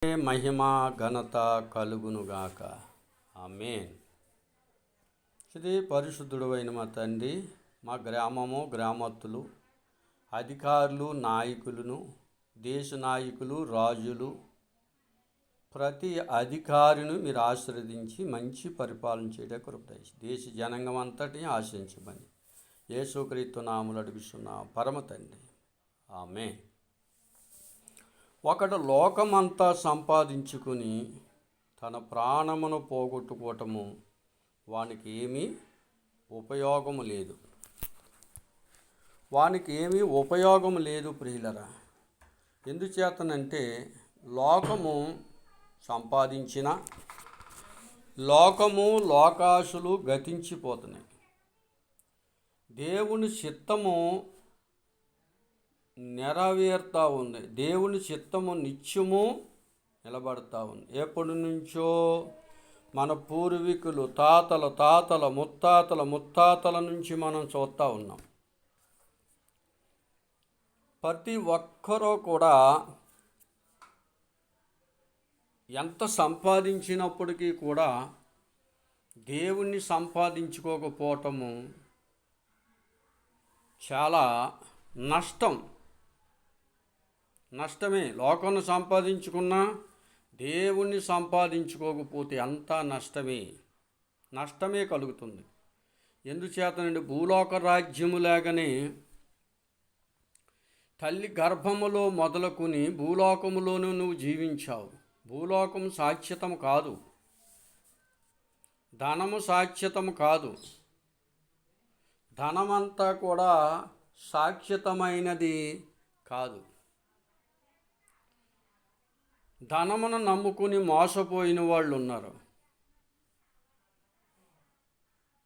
మహిమ ఘనత కలుగునుగాక. ఆమేన్. ఇది పరిశుద్ధుడు అయిన మా తండ్రి, మా గ్రామము గ్రామస్తులు, అధికారులు, నాయకులను, దేశ నాయకులు, రాజులు, ప్రతి అధికారిని మీరు ఆశీర్వదించి మంచి పరిపాలన చేయడం కృప దయచేయండి. దేశ జనాంగం అంతటిని ఆశించమని యేసుక్రీస్తు నామములో అడుగుచున్నా పరమ తండ్రి. ఆమేన్. ఒకడు లోకమంతా సంపాదించుకుని తన ప్రాణమును పోగొట్టుకోవటము వానికి ఏమీ ఉపయోగము లేదు. ప్రియులరా. ఎందుచేతనంటే లోకము సంపాదించిన లోకాశలు గతించిపోతున్నాయి. దేవుని చిత్తము నెరవేరుతూ ఉంది. దేవుని చిత్తము నిత్యము నిలబడతా ఉంది. ఎప్పటి నుంచో మన పూర్వీకులు తాతల ముత్తాతల నుంచి మనం చూస్తూ ఉన్నాం. ప్రతి ఒక్కరూ కూడా ఎంత సంపాదించినప్పటికీ కూడా దేవుణ్ణి సంపాదించుకోకపోవటము చాలా నష్టమే. లోకాన్ని సంపాదించుకున్నా దేవుణ్ణి సంపాదించుకోకపోతే అంతా నష్టమే కలుగుతుంది. ఎందుచేతనండి, భూలోక రాజ్యము లేకనే తల్లి గర్భములో మొదలుకొని భూలోకములోనూ నువ్వు జీవించావు. భూలోకం శాశ్వతం కాదు, ధనము శాశ్వతం కాదు, ధనమంతా కూడా శాశ్వతమైనది కాదు. ధనమును నమ్ముకుని మోసపోయిన వాళ్ళు ఉన్నారు.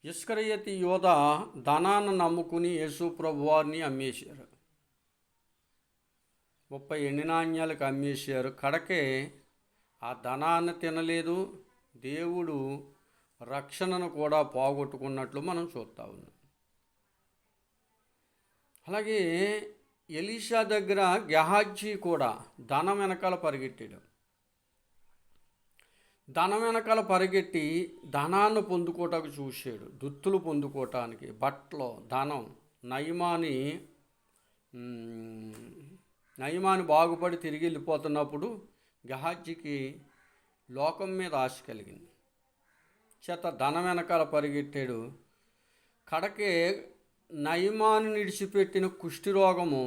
ఇస్కరియోతు యూదా ధనాన్ని నమ్ముకుని యేసు ప్రభువారిని అమ్మేశారు. 30 ఎండి నాణ్యాలకు అమ్మేశారు. కడకే ఆ ధనాన్ని తినలేదు, దేవుడు రక్షణను కూడా పోగొట్టుకున్నట్లు మనం చూస్తూ ఉన్నాం. అలాగే ఎలీషా దగ్గర గెహాజీ కూడా ధనం వెనకాల పరిగెట్టి ధనాన్ని పొందుకోవటానికి చూశాడు. దుత్తులు పొందుకోవటానికి, బట్టలు, ధనం. నయమాని బాగుపడి తిరిగి వెళ్ళిపోతున్నప్పుడు గెహాజీకి లోకం మీద ఆశ కలిగింది. ధనం వెనకాల పరిగెట్టాడు. కడకే నయమాని నిడిచిపెట్టిన కుష్ఠరోగము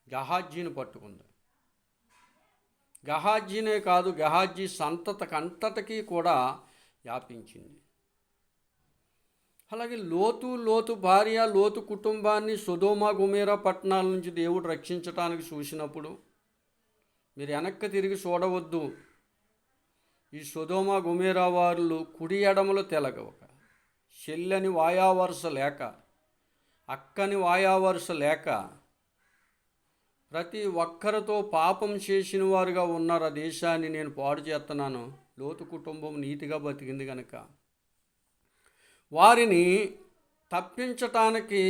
గెహాజీని పట్టుకుంది. గెహాజీనే కాదు, గెహాజీ సంతతికంతటికీ కూడా వ్యాపించింది. అలాగే లోతు భార్య, లోతు కుటుంబాన్ని సొదొమ గొమొర్రా పట్టణాల నుంచి దేవుడు రక్షించడానికి చూసినప్పుడు మీరు వెనక్కి తిరిగి చూడవద్దు. ఈ సొదొమ గొమొర్రా వారు కుడి ఎడమలు తెలగవక, చెల్లని వాయావరుస లేక, అక్కని వాయావరుస లేక ప్రతి ఒక్కరితో పాపం చేసిన వారుగా ఉన్నారు. ఆ దేశాన్ని నేను పాడు చేస్తున్నాను. లోతు కుటుంబం నీతిగా బతికింది కనుక వారిని తప్పించటానికి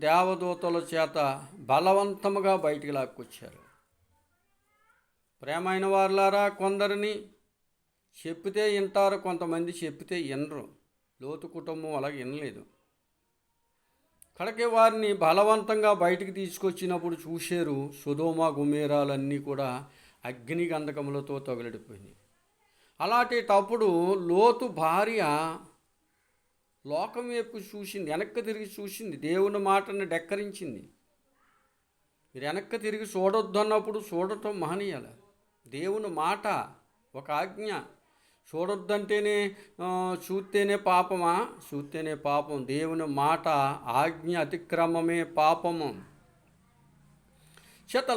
దేవదూతల చేత బలవంతముగా బయటికి లాక్కొచ్చారు. ప్రేమైన వారులారా, కొందరిని చెప్పితే వింటారు, కొంతమంది చెప్పితే వినరు. లోతు కుటుంబం అలాగే వినలేదు. కడకే వారిని బలవంతంగా బయటికి తీసుకొచ్చినప్పుడు చూశారు, సొదొమ గొమొర్రాలన్నీ కూడా అగ్ని గంధకములతో తగులడిపోయినాయి. అలాంటప్పుడు లోతు భార్య లోకం వైపు చూసింది, వెనక్కి తిరిగి చూసింది, దేవుని మాటను డెక్కరించింది. మీరు వెనక్కి తిరిగి చూడొద్దు అన్నప్పుడు చూడటం మానేయాలి. దేవుని మాట ఒక ఆజ్ఞ. చూడొద్దంటేనే చూస్తేనే పాపమా? చూస్తేనే పాపం. దేవుని మాట ఆజ్ఞ అతిక్రమమే పాపము.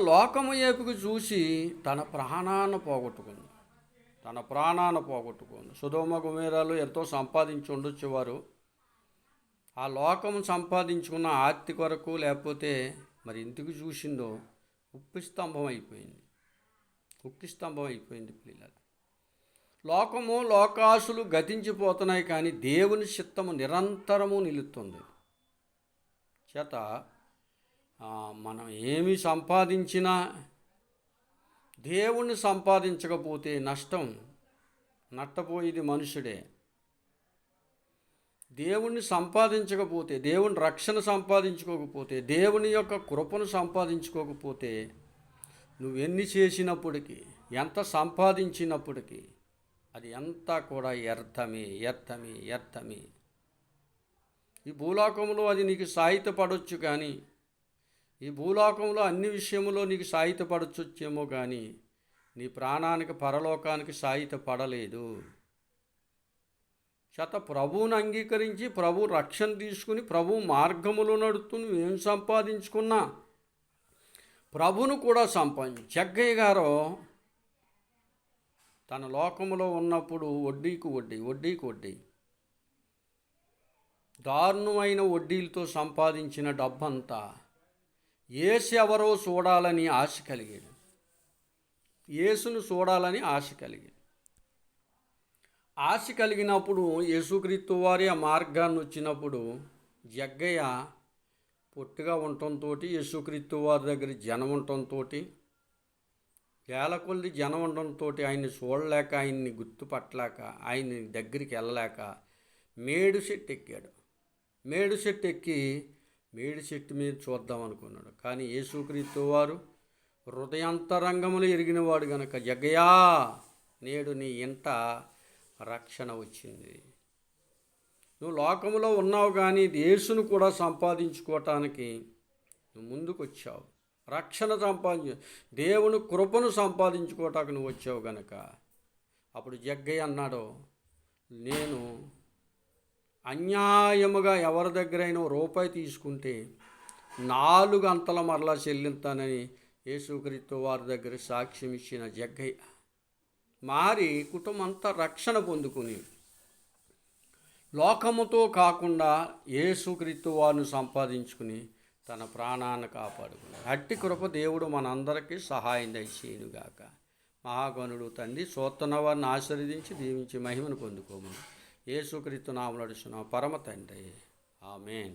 లోకము వైపుకు చూసి తన ప్రాణాన్ని పోగొట్టుకుంది. సొదొమ గొమొర్రాలు ఎంతో సంపాదించి ఉండొచ్చు వారు. ఆ లోకం సంపాదించుకున్న ఆర్తి కొరకు, లేకపోతే మరి ఎందుకు చూసిందో ఉక్కి స్తంభం అయిపోయింది పిల్లలు. లోకాశలు గతించిపోతున్నాయి, కానీ దేవుని చిత్తము నిరంతరము నిలుస్తుంది. మనం ఏమి సంపాదించినా దేవుణ్ణి సంపాదించకపోతే నష్టం, నష్టపోయేది మనుషుడే. దేవుణ్ణి సంపాదించకపోతే, దేవుని రక్షణ సంపాదించుకోకపోతే, దేవుని యొక్క కృపను సంపాదించుకోకపోతే, నువ్వెన్ని చేసినప్పటికీ, ఎంత సంపాదించినప్పటికీ అది అంతా కూడా వ్యర్థమే. ఈ భూలోకంలో అది నీకు సాహిత్యపడవచ్చు, కానీ ఈ భూలోకంలో అన్ని విషయంలో నీకు సాహిత్యపడొచ్చేమో కానీ నీ ప్రాణానికి, పరలోకానికి సాహిత్యపడలేదు. ప్రభువుని అంగీకరించి, ప్రభు రక్షణ తీసుకుని, ప్రభు మార్గములో నడుస్తూ నువ్వేం సంపాదించుకున్నా ప్రభును కూడా జగ్గయ్య గారు తన లోకములో ఉన్నప్పుడు వడ్డీకి వడ్డీ దారుణమైన వడ్డీలతో సంపాదించిన డబ్బంతా యేసు ఎవరో చూడాలని ఆశ కలిగాడు. యేసును చూడాలని ఆశ కలిగినప్పుడు యేసుక్రీస్తు వారి ఆ మార్గాన్ని వచ్చినప్పుడు జగ్గయ్య పొట్టిగా ఉండటంతో, యేసుక్రీస్తు వారి దగ్గర జనం ఉండటంతో, వేల కొద్ది జనం ఉండటంతో ఆయన్ని చూడలేక, ఆయన్ని గుర్తుపట్టలేక, ఆయన్ని దగ్గరికి వెళ్ళలేక మేడు చెట్టు ఎక్కి మేడి చెట్టు మీద చూద్దాం అనుకున్నాడు. కానీ యేసుక్రీస్తు వారు హృదయాంతరంగములు ఎరిగినవాడు గనక, జగ్గయ్యా నేడు నీ ఇంట రక్షణ వచ్చింది. నువ్వు లోకంలో ఉన్నావు కానీ యేసును కూడా సంపాదించుకోవటానికి నువ్వు ముందుకు వచ్చావు. రక్షణ దేవుని కృపను సంపాదించుకోవటానికి నువ్వు వచ్చావు గనక. అప్పుడు జగ్గయ్య అన్నాడు, నేను అన్యాయముగా ఎవరి దగ్గరైనా రూపాయి తీసుకుంటే 4 అంతల మరలా చెల్లిస్తానని యేసుక్రీస్తు వారి దగ్గర సాక్ష్యం ఇచ్చిన జగ్గయ్య మారి కుటుంబం అంతా రక్షణ పొందుకుని లోకముతో కాకుండా యేసుక్రీస్తు వారిని సంపాదించుకుని తన ప్రాణాన్ని కాపాడుకున్నాడు. అట్టి కృప దేవుడు మనందరికీ సహాయం దయచేయునుగాక. మహాగణుడు తండ్రి సోత్తన వారిని ఆశీర్వదించి దీవించి మహిమను పొందుకోమని యేసుక్రీస్తు నామములో అడుగుచున్నాము పరమ తండ్రి. ఆమేన్.